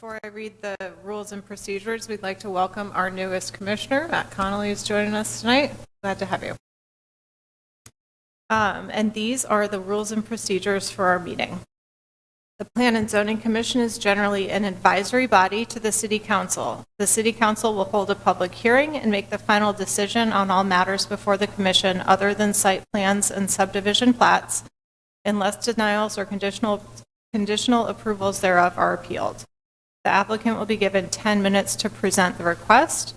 Before I read the rules and procedures, we'd like to welcome our newest commissioner, Matt Connolly, who's joining us tonight. Glad to have you. And these are the rules and procedures for our meeting. The Plan and Zoning Commission is generally an advisory body to the City Council. The City Council will hold a public hearing and make the final decision on all matters before the Commission other than site plans and subdivision plats, unless denials or conditional approvals thereof are appealed. The applicant will be given 10 minutes to present the request.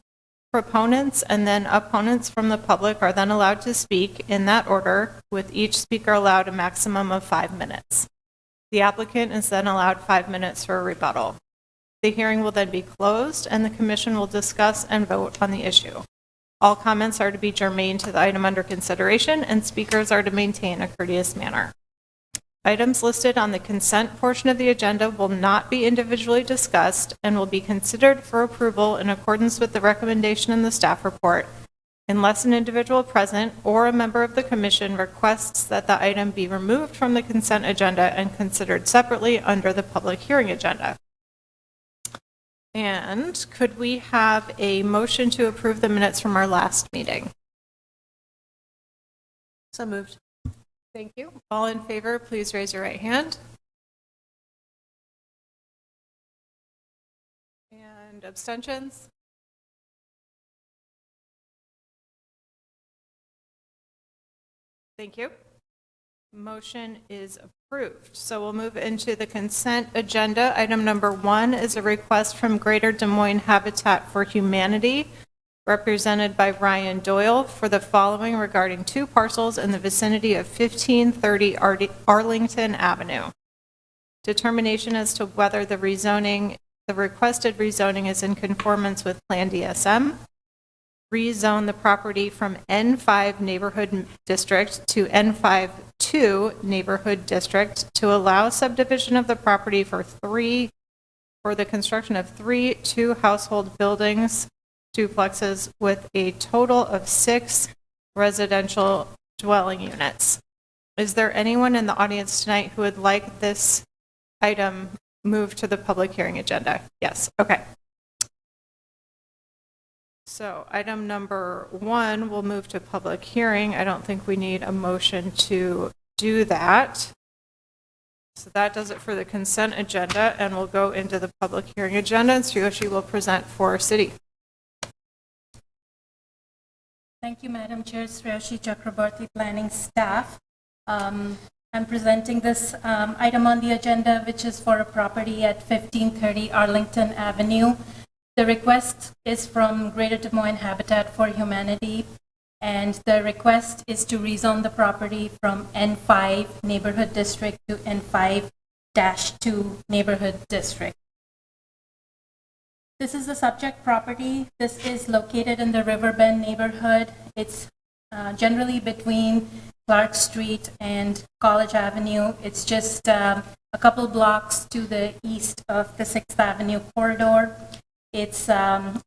Proponents and then opponents from the public are then allowed to speak in that order, with each speaker allowed a maximum of 5 minutes. The applicant is then allowed 5 minutes for a rebuttal. The hearing will then be closed, and the Commission will discuss and vote on the issue. All comments are to be germane to the item under consideration, and speakers are to maintain a courteous manner. Items listed on the consent portion of the agenda will not be individually discussed and will be considered for approval in accordance with the recommendation in the staff report, unless an individual present or a member of the Commission requests that the item be removed from the consent agenda and considered separately under the public hearing agenda. And could we have a motion to approve the minutes from our last meeting? So moved. Thank you. All in favor, please raise your right hand. And abstentions? Thank you. Motion is approved. So we'll move into the consent agenda. Item number 1 is a request from Greater Des Moines Habitat for Humanity, represented by Ryan Doyle, for the following regarding 2 parcels in the vicinity of 1530 Arlington Avenue. Determination as to whether the requested rezoning is in conformance with Plan DSM. Rezone the property from N5 Neighborhood District to N5-2 Neighborhood District to allow subdivision of the property for the construction of 3 two-household buildings, duplexes, with a total of 6 residential dwelling units. Is there anyone in the audience tonight who would like this item moved to the public hearing agenda? Yes, okay. So item number 1 will move to public hearing. I don't think we need a motion to do that. So that does it for the consent agenda, and we'll go into the public hearing agenda, and Sriyoshi will present for city. Thank you, Madam Chair. Sriyoshi Chakrabarti, planning staff. I'm presenting this item on the agenda, which is for a property at 1530 Arlington Avenue. The request is from Greater Des Moines Habitat for Humanity, and the request is to rezone the property from N5 Neighborhood District to N5-2 Neighborhood District. This is the subject property. This is located in the Riverbend neighborhood. It's generally between Clark Street and College Avenue. It's just a couple blocks to the east of the 6th Avenue corridor. It's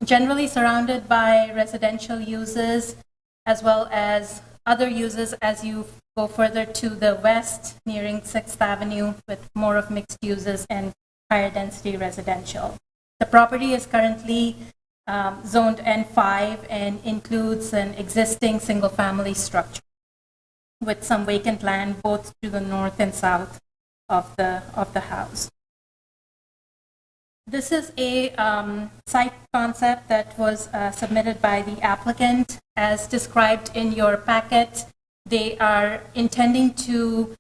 generally surrounded by residential uses as well as other uses as you go further to the west, nearing 6th Avenue, with more of mixed uses and higher density residential. The property is currently zoned N5 and includes an existing single-family structure with some vacant land both to the north and south of the house. This is a site concept that was submitted by the applicant. As described in your packet, they are intending to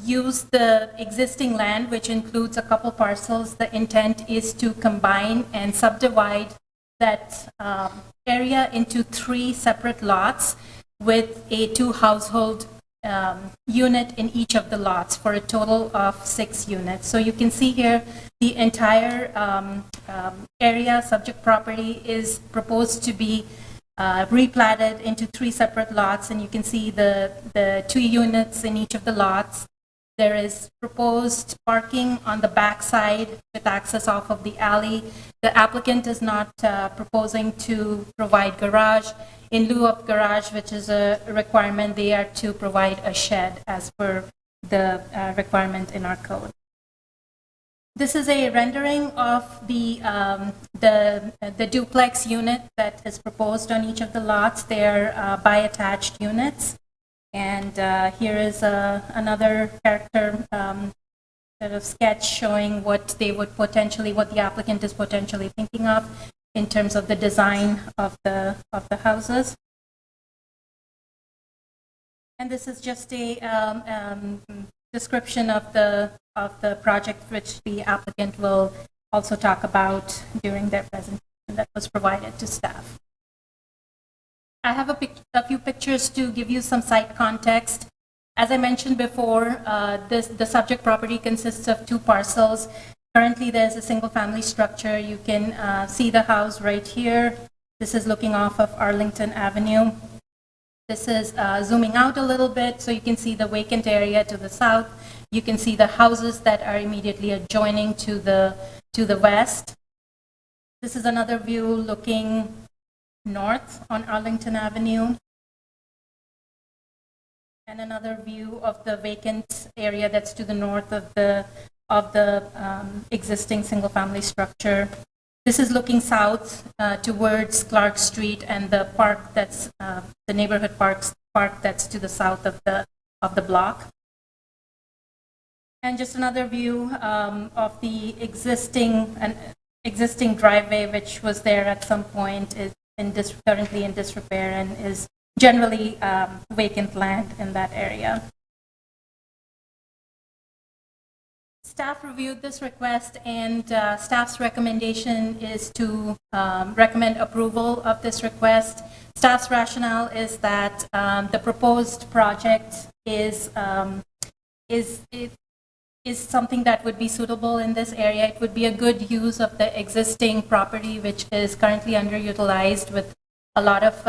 use the existing land, which includes a couple parcels. The intent is to combine and subdivide that area into 3 separate lots with a 2-household unit in each of the lots for a total of 6 units. So you can see here the entire area, subject property, is proposed to be replatted into 3 separate lots, and you can see the 2 units in each of the lots. There is proposed parking on the back side with access off of the alley. The applicant is not proposing to provide garage. In lieu of garage, which is a requirement, they are to provide a shed as per the requirement in our code. This is a rendering of the duplex unit that is proposed on each of the lots. They're bi-attached units. And here is another character sort of sketch showing what the applicant is potentially thinking of in terms of the design of the houses. And this is just a description of the project, which the applicant will also talk about during their presentation that was provided to staff. I have a few pictures to give you some site context. As I mentioned before, the subject property consists of 2 parcels. Currently, there's a single-family structure. You can see the house right here. This is looking off of Arlington Avenue. This is zooming out a little bit, so you can see the vacant area to the south. You can see the houses that are immediately adjoining to the west. This is another view looking north on Arlington Avenue. And another view of the vacant area that's to the north of the existing single-family structure. This is looking south towards Clark Street and the park that's the neighborhood park that's to the south of the block. And just another view of the existing driveway, which was there at some point, is currently in disrepair and is generally vacant land in that area. Staff reviewed this request, and staff's recommendation is to recommend approval of this request. Staff's rationale is that the proposed project is something that would be suitable in this area. It would be a good use of the existing property, which is currently underutilized with a lot of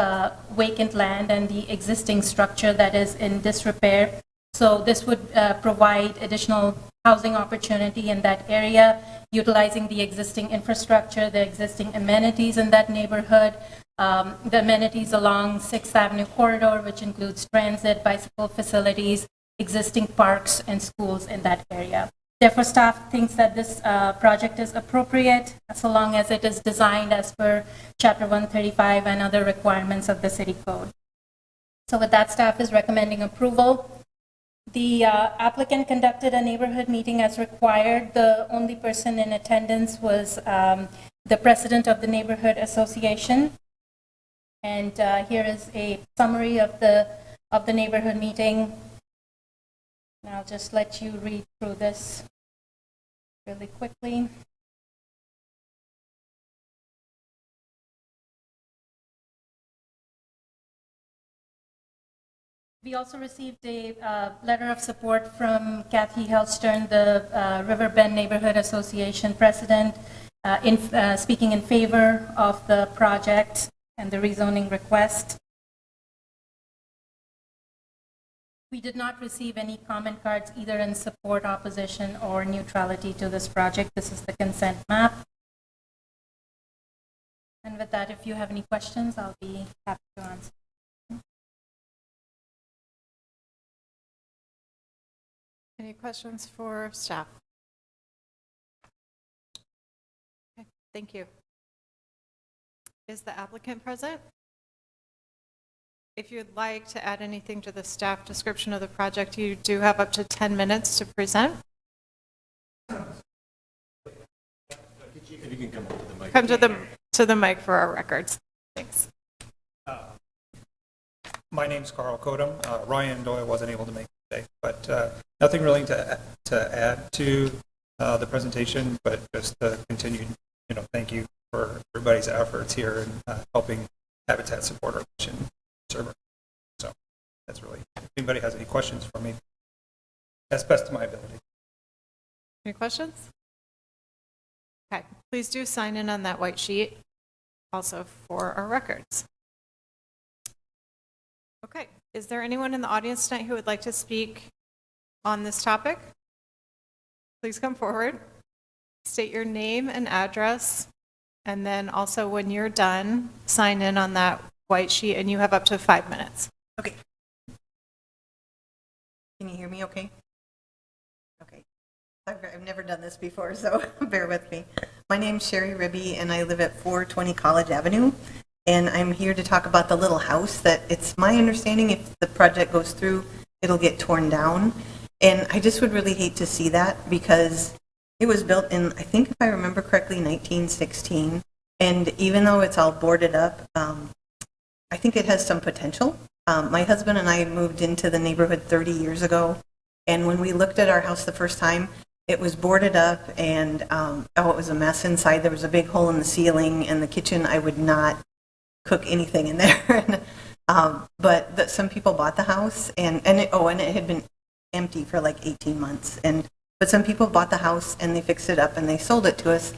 vacant land and the existing structure that is in disrepair. So this would provide additional housing opportunity in that area, utilizing the existing infrastructure, the existing amenities in that neighborhood, the amenities along 6th Avenue corridor, which includes transit, bicycle facilities, existing parks and schools in that area. Therefore, staff thinks that this project is appropriate so long as it is designed as per Chapter 135 and other requirements of the City Code. So with that, staff is recommending approval. The applicant conducted a neighborhood meeting as required. The only person in attendance was the president of the neighborhood association. And here is a summary of the neighborhood meeting. And I'll just let you read through this really quickly. We also received a letter of support from Kathy Hellstern, the Riverbend Neighborhood Association president, speaking in favor of the project and the rezoning request. We did not receive any comment cards either in support, opposition, or neutrality to this project. This is the consent map. And with that, if you have any questions, I'll be happy to answer. Any questions for staff? Okay, thank you. Is the applicant present? If you'd like to add anything to the staff description of the project, you do have up to 10 minutes to present. If you can come up to the mic. Come to the mic for our records. Thanks. My name's Carl Kodum. Ryan Doyle wasn't able to make it today, but nothing really to add to the presentation, but just a continued, thank you for everybody's efforts here in helping Habitat support our mission server. So that's really, if anybody has any questions for me, as best to my ability. Any questions? Okay, please do sign in on that white sheet, also for our records. Okay, is there anyone in the audience tonight who would like to speak on this topic? Please come forward. State your name and address, and then also when you're done, sign in on that white sheet, and you have up to 5 minutes. Okay. Can you hear me okay? Okay. I've never done this before, so bear with me. My name's Sherry Ribby, and I live at 420 College Avenue. And I'm here to talk about the little house that it's my understanding if the project goes through, it'll get torn down. And I just would really hate to see that because it was built in, I think if I remember correctly, 1916. And even though it's all boarded up, I think it has some potential. My husband and I moved into the neighborhood 30 years ago. And when we looked at our house the first time, it was boarded up and, it was a mess inside. There was a big hole in the ceiling, and the kitchen, I would not cook anything in there. But some people bought the house, and it had been empty for like 18 months. But some people bought the house, and they fixed it up, and they sold it to us.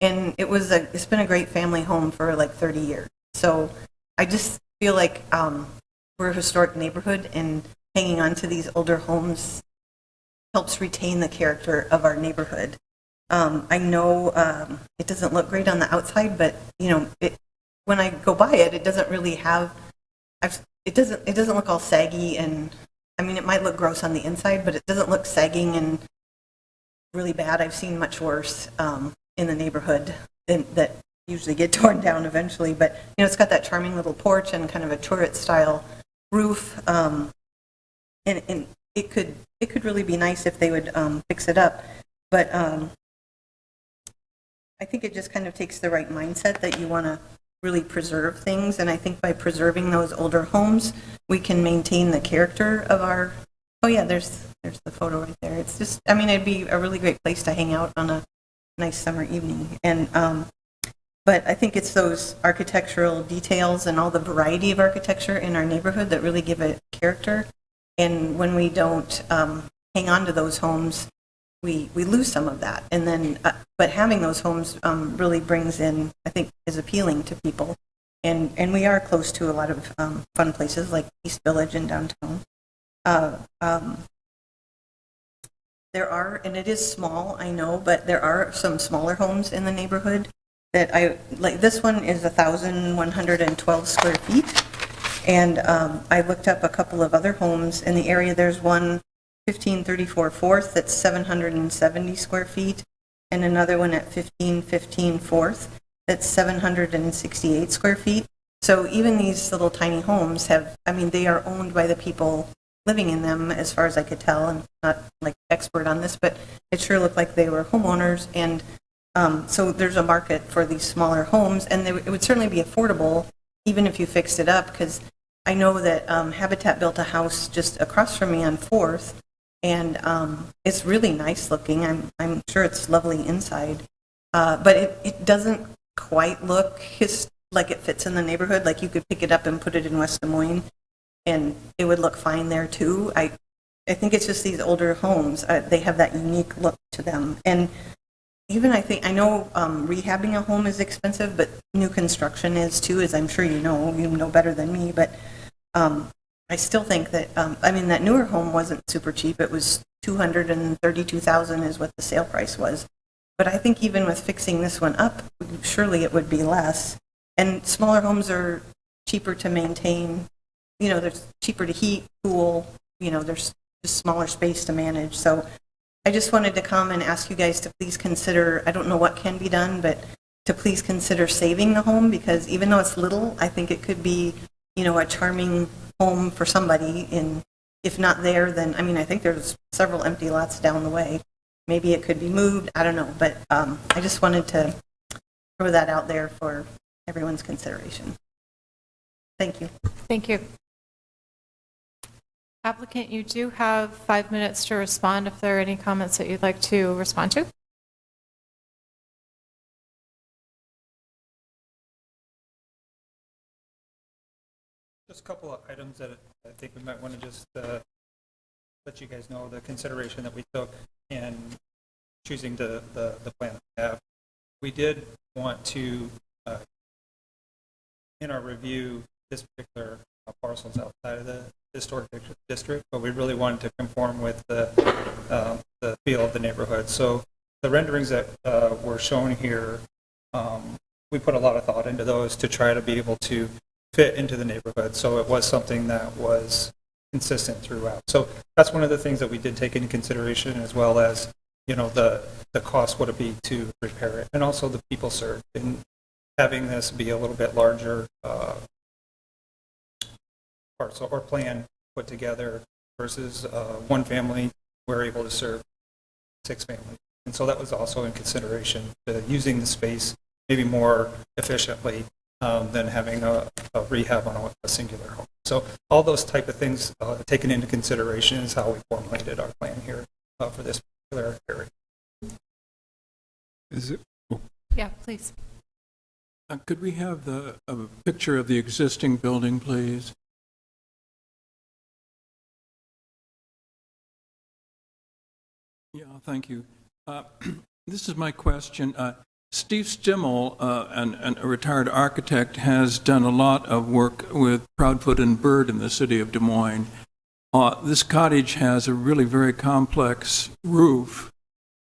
And it's been a great family home for like 30 years. So I just feel like we're a historic neighborhood, and hanging on to these older homes helps retain the character of our neighborhood. I know it doesn't look great on the outside, but when I go by it, it doesn't really have. It doesn't look all saggy, and I mean it might look gross on the inside, but it doesn't look sagging and really bad. I've seen much worse in the neighborhood that usually get torn down eventually. But it's got that charming little porch and kind of a turret style roof, and it could really be nice if they would fix it up. But I think it just kind of takes the right mindset that you want to really preserve things. And I think by preserving those older homes, we can maintain the character of our, oh yeah, there's the photo right there. It's just, I mean, it'd be a really great place to hang out on a nice summer evening. And, but I think it's those architectural details and all the variety of architecture in our neighborhood that really give it character. And when we don't hang on to those homes, we lose some of that. And then, but having those homes really brings in, I think, is appealing to people. And we are close to a lot of fun places like East Village and downtown. There are, and it is small, I know, but there are some smaller homes in the neighborhood that I like. This one is 1,112 square feet. And I looked up a couple of other homes in the area. There's one 1534 4th that's 770 square feet, and another one at 1515 4th that's 768 square feet. So even these little tiny homes have, I mean, they are owned by the people living in them, as far as I could tell. I'm not like expert on this, but it sure looked like they were homeowners. And so there's a market for these smaller homes, and it would certainly be affordable even if you fixed it up, because I know that Habitat built a house just across from me on 4th, and it's really nice looking. I'm sure it's lovely inside, but it doesn't quite look like it fits in the neighborhood. Like you could pick it up and put it in West Des Moines, and it would look fine there too. I think it's just these older homes. They have that unique look to them, and even I know rehabbing a home is expensive, but new construction is too, as I'm sure you know better than me. But I still think that, that newer home wasn't super cheap. It was $232,000 is what the sale price was. But I think even with fixing this one up, surely it would be less. And smaller homes are cheaper to maintain. They're cheaper to heat, cool. There's just smaller space to manage. So I just wanted to come and ask you guys to please consider, I don't know what can be done, but to please consider saving the home, because even though it's little, I think it could be, a charming home for somebody. And if not there, then, I think there's several empty lots down the way. Maybe it could be moved, I don't know. But I just wanted to throw that out there for everyone's consideration. Thank you. Thank you. Applicant, you do have 5 minutes to respond if there are any comments that you'd like to respond to. Just a couple of items that I think we might want to just let you guys know the consideration that we took in choosing the plan that we have. We did want to, in our review, this particular parcels outside of the historic district, but we really wanted to conform with the feel of the neighborhood. So the renderings that were shown here, we put a lot of thought into those to try to be able to fit into the neighborhood. So it was something that was consistent throughout. So that's one of the things that we did take into consideration, as well as the cost would it be to repair it, and also the people served, and having this be a little bit larger parcel or plan put together versus one family, we're able to serve 6 families. And so that was also in consideration, using the space maybe more efficiently than having a rehab on a singular home. So all those type of things taken into consideration is how we formulated our plan here for this particular area. Is it, Yeah, please. could we have a picture of the existing building, please? Yeah, thank you. This is my question. Steve Stimmel, a retired architect, has done a lot of work with Proudfoot and Bird in the city of Des Moines. This cottage has a really very complex roof,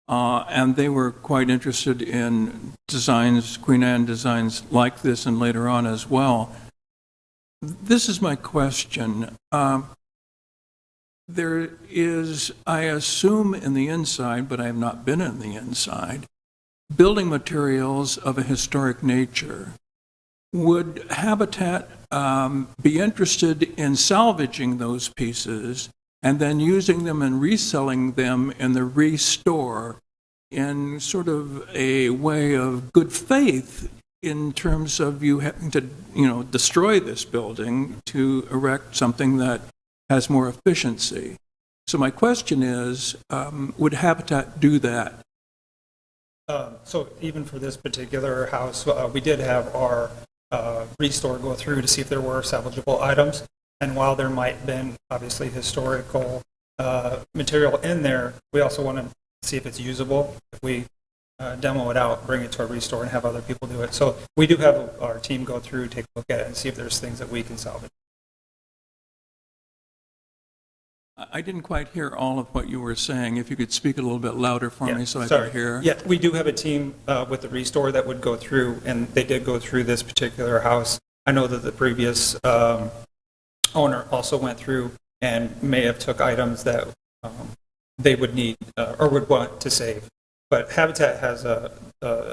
and they were quite interested in designs, Queen Anne designs like this and later on as well. This is my question. There is, I assume in the inside, but I have not been in the inside, building materials of a historic nature. Would Habitat be interested in salvaging those pieces and then using them and reselling them in the restore in sort of a way of good faith in terms of you having to, destroy this building to erect something that has more efficiency? So my question is, would Habitat do that? So even for this particular house, we did have our restore go through to see if there were salvageable items. And while there might have been obviously historical material in there, we also want to see if it's usable. If we demo it out, bring it to a restore and have other people do it. So we do have our team go through, take a look at it and see if there's things that we can salvage. I didn't quite hear all of what you were saying. If you could speak a little bit louder for me so I sorry. could hear. Yeah, we do have a team with the restore that would go through, and they did go through this particular house. I know that the previous owner also went through and may have took items that they would need or would want to save. But Habitat has a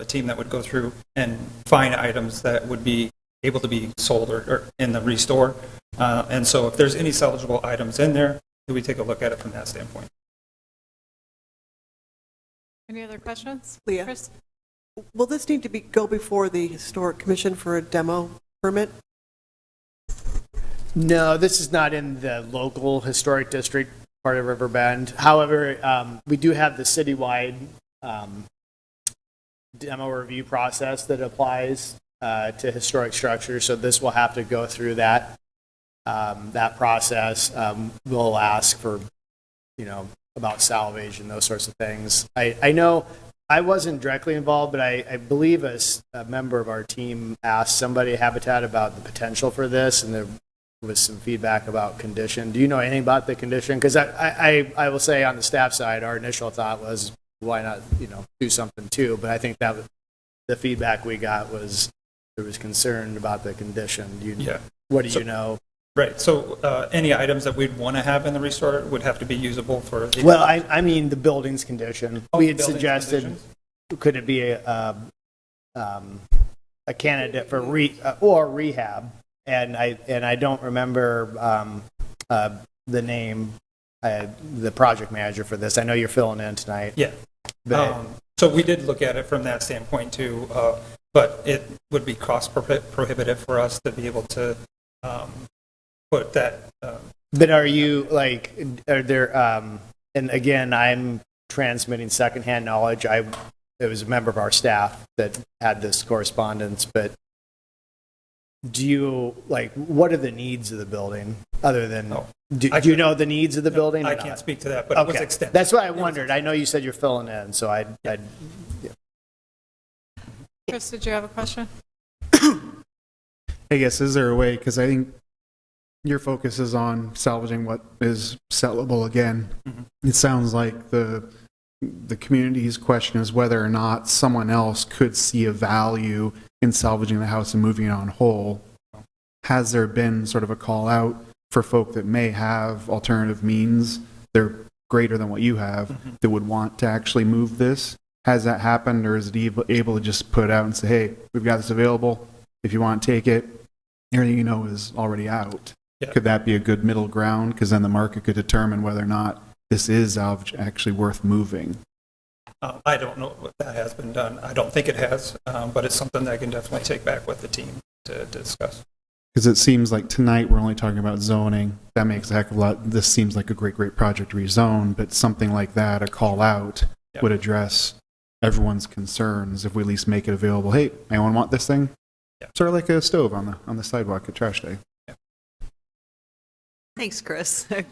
team that would go through and find items that would be able to be sold or in the restore. And so if there's any salvageable items in there, we take a look at it from that standpoint. Any other questions? Leah? Chris? Will this need to go before the Historic Commission for a demo permit? No, this is not in the local historic district part of Riverbend. However, we do have the citywide demo review process that applies to historic structures, so this will have to go through that process. We'll ask for, about salvage and those sorts of things. I know I wasn't directly involved, but I believe a member of our team asked somebody at Habitat about the potential for this, and there was some feedback about condition. Do you know anything about the condition? Because I will say on the staff side, our initial thought was, why not, do something too? But I think that the feedback we got was there was concern about the condition. What do you know? Right. So any items that we'd want to have in the restore would have to be usable for the... Well, I mean the building's condition. Oh, We had building's suggested, conditions? could it be a candidate for rehab? And I don't remember the name, the project manager for this. I know you're filling in tonight. Yeah. So we did look at it from that standpoint too, but it would be cost prohibitive for us to be able to put that. But are you are there, and again, I'm transmitting secondhand knowledge. It was a member of our staff that had this correspondence, but do you, what are the needs of the building other than, do you know the needs of the building? I or can't not? speak to that, but it was Okay, extensive. that's what I wondered. I know you said you're filling in, so yeah. Chris, did you have a question? I guess, is there a way, because I think your focus is on salvaging what is sellable again. It sounds like the community's question is whether or not someone else could see a value in salvaging the house and moving it on whole. Has there been sort of a call out for folk that may have alternative means? They're greater than what you have that would want to actually move this. Has that happened, or is it able to just put out and say, hey, we've got this available. If you want to take it, everything you know is already out. Yeah. Could that be a good middle ground? Because then the market could determine whether or not this is actually worth moving. I don't know if that has been done. I don't think it has, but it's something that I can definitely take back with the team to discuss. Because it seems like tonight we're only talking about zoning. That makes a heck of a lot. This seems like a great project to rezone, but something like that, a call out, Yeah. would address everyone's concerns if we at least make it available. Hey, anyone want this thing? Yeah. Sort of like a stove on the sidewalk at trash day. Thanks, Chris. I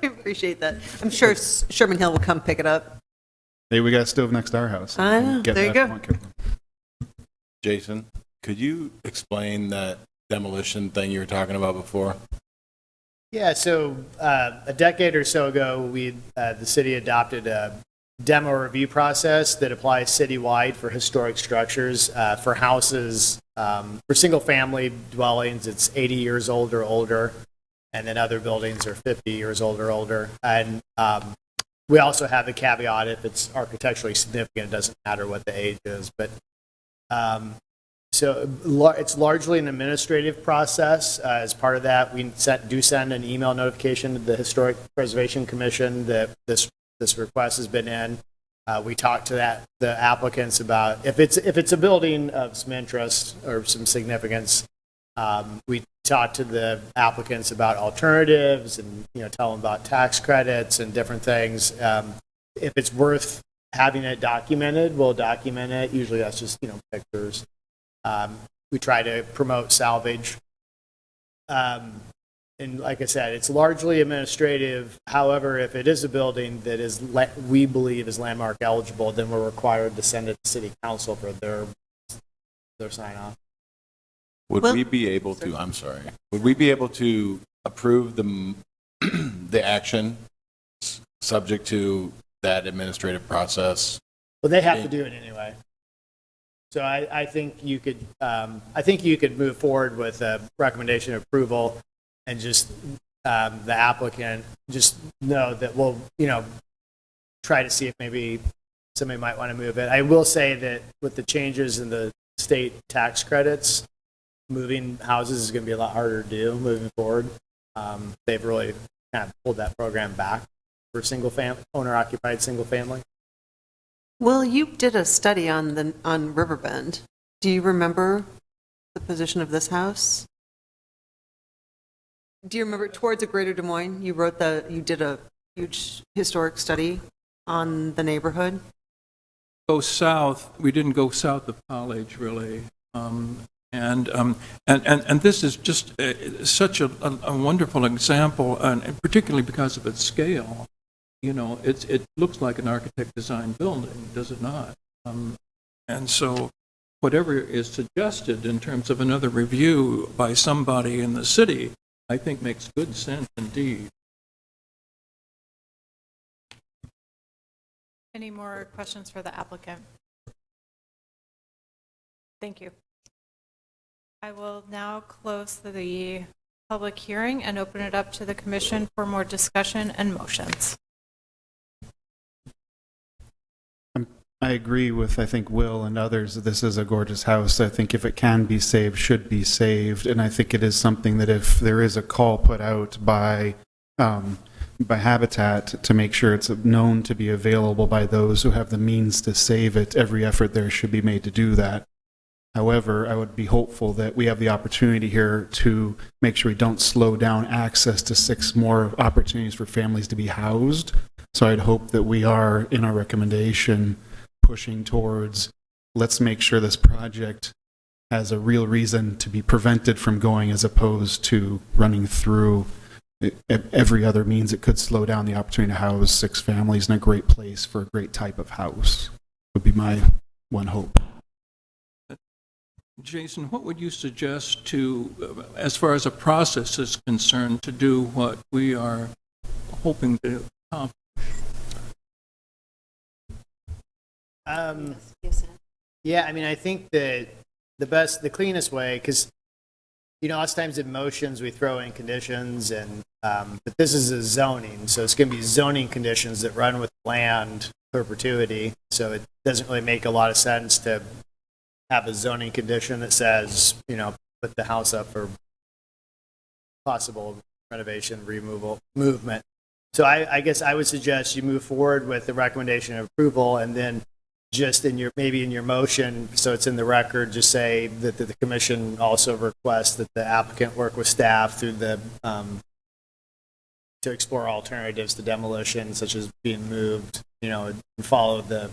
appreciate that. I'm sure Sherman Hill will come pick it up. Hey, we got a stove next to our house. I know. Get There you that go. if you want. Jason, could you explain that demolition thing you were talking about before? Yeah, so a decade or so ago, the city adopted a demo review process that applies citywide for historic structures. For houses, for single-family dwellings, it's 80 years old or older, and then other buildings are 50 years old or older. And we also have the caveat, if it's architecturally significant, it doesn't matter what the age is. But so it's largely an administrative process. As part of that, we do send an email notification to the Historic Preservation Commission that this request has been in. We talk to the applicants about if it's a building of some interest or some significance. We talk to the applicants about alternatives and tell them about tax credits and different things. If it's worth having it documented, we'll document it. Usually that's just pictures. We try to promote salvage. And like I said, it's largely administrative. However, if it is a building that is we believe is landmark eligible, then we're required to send it to City Council for their sign off. Would Well- we be able to, I'm sorry, would we be able to approve the action subject to that administrative process? Well, they have to do it anyway. So I think you could move forward with a recommendation of approval and just the applicant just know that we'll try to see if maybe somebody might want to move it. I will say that with the changes in the state tax credits, moving houses is going to be a lot harder to do moving forward. They've really kind of pulled that program back for owner-occupied single family. Well, you did a study on Riverbend. Do you remember the position of this house? Do you remember Towards a Greater Des Moines? You did a huge historic study on the neighborhood. Go south, we didn't go south of College, really. And this is just such a wonderful example, and particularly because of its scale. It looks like an architect-designed building, does it not? And so whatever is suggested in terms of another review by somebody in the city, I think makes good sense indeed. Any more questions for the applicant? Thank you. I will now close the public hearing and open it up to the commission for more discussion and motions. I agree with, I think, Will and others that this is a gorgeous house. I think if it can be saved, should be saved. And I think it is something that if there is a call put out by Habitat to make sure it's known to be available by those who have the means to save it, every effort there should be made to do that. However, I would be hopeful that we have the opportunity here to make sure we don't slow down access to 6 more opportunities for families to be housed. So I'd hope that we are, in our recommendation, pushing towards, let's make sure this project has a real reason to be prevented from going, as opposed to running through every other means it could slow down the opportunity to house 6 families in a great place for a great type of house, would be my one hope. Jason, what would you suggest to, as far as a process is concerned, to do what we are hoping to accomplish? Yeah, I mean, I think that the cleanest way, because lots of times in motions, we throw in conditions and, but this is a zoning, so it's going to be zoning conditions that run with land perpetuity. So it doesn't really make a lot of sense to have a zoning condition that says, put the house up for possible renovation, removal, movement. So I guess I would suggest you move forward with the recommendation of approval, and then just maybe in your motion, so it's in the record, just say that the commission also requests that the applicant work with staff through to explore alternatives to demolition, such as being moved, and follow the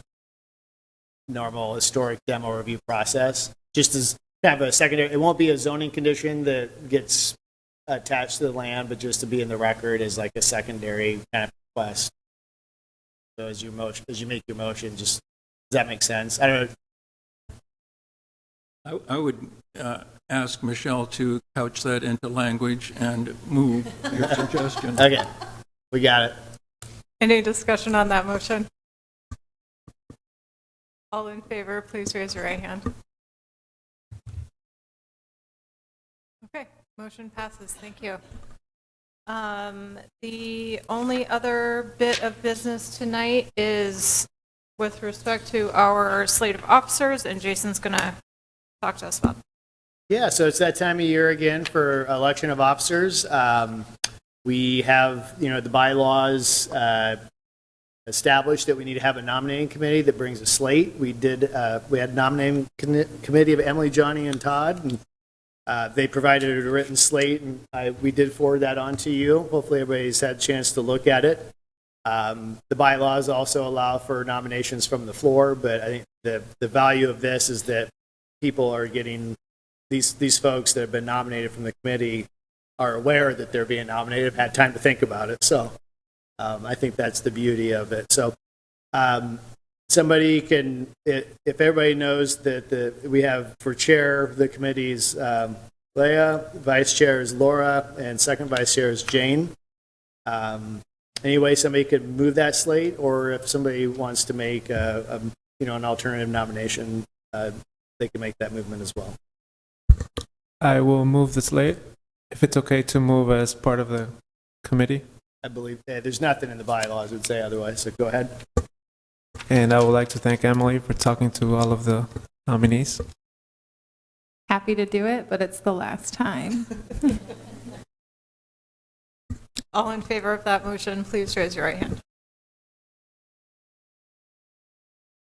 normal historic demo review process. Just as kind of a secondary, it won't be a zoning condition that gets attached to the land, but just to be in the record as like a secondary kind of request. So as you make your motion, just, does that make sense? I don't know. I would ask Michelle to couch that into language and move your suggestion. Okay, we got it. Any discussion on that motion? All in favor, please raise your right hand. Okay, motion passes. Thank you. The only other bit of business tonight is with respect to our slate of officers, and Jason's going to talk to us about that. Yeah, so it's that time of year again for election of officers. We have, the bylaws established that we need to have a nominating committee that brings a slate. We had nominating committee of Emily, Johnny, and Todd, and they provided a written slate, and we did forward that on to you. Hopefully everybody's had a chance to look at it. The bylaws also allow for nominations from the floor, but I think the value of this is that people are getting, these folks that have been nominated from the committee are aware that they're being nominated, have had time to think about it. So I think that's the beauty of it. So somebody can, if everybody knows that we have for chair of the committees, Leah, vice chair is Laura, and second vice chair is Jane. Anyway, somebody could move that slate, or if somebody wants to make an alternative nomination, they can make that movement as well. I will move the slate, if it's okay to move as part of the committee. I believe there's nothing in the bylaws that would say otherwise, so go ahead. And I would like to thank Emily for talking to all of the nominees. Happy to do it, but it's the last time. All in favor of that motion, please raise your right hand.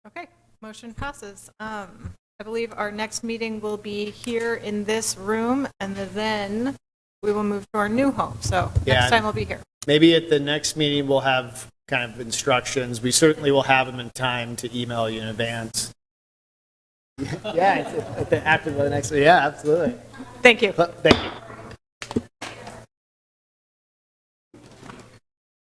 Okay, motion passes. I believe our next meeting will be here in this room, and then we will move to our new home. So next time we'll be here. Maybe at the next meeting, we'll have kind of instructions. We certainly will have them in time to email you in advance. Yeah, after the next, yeah, absolutely. Thank you. Thank you.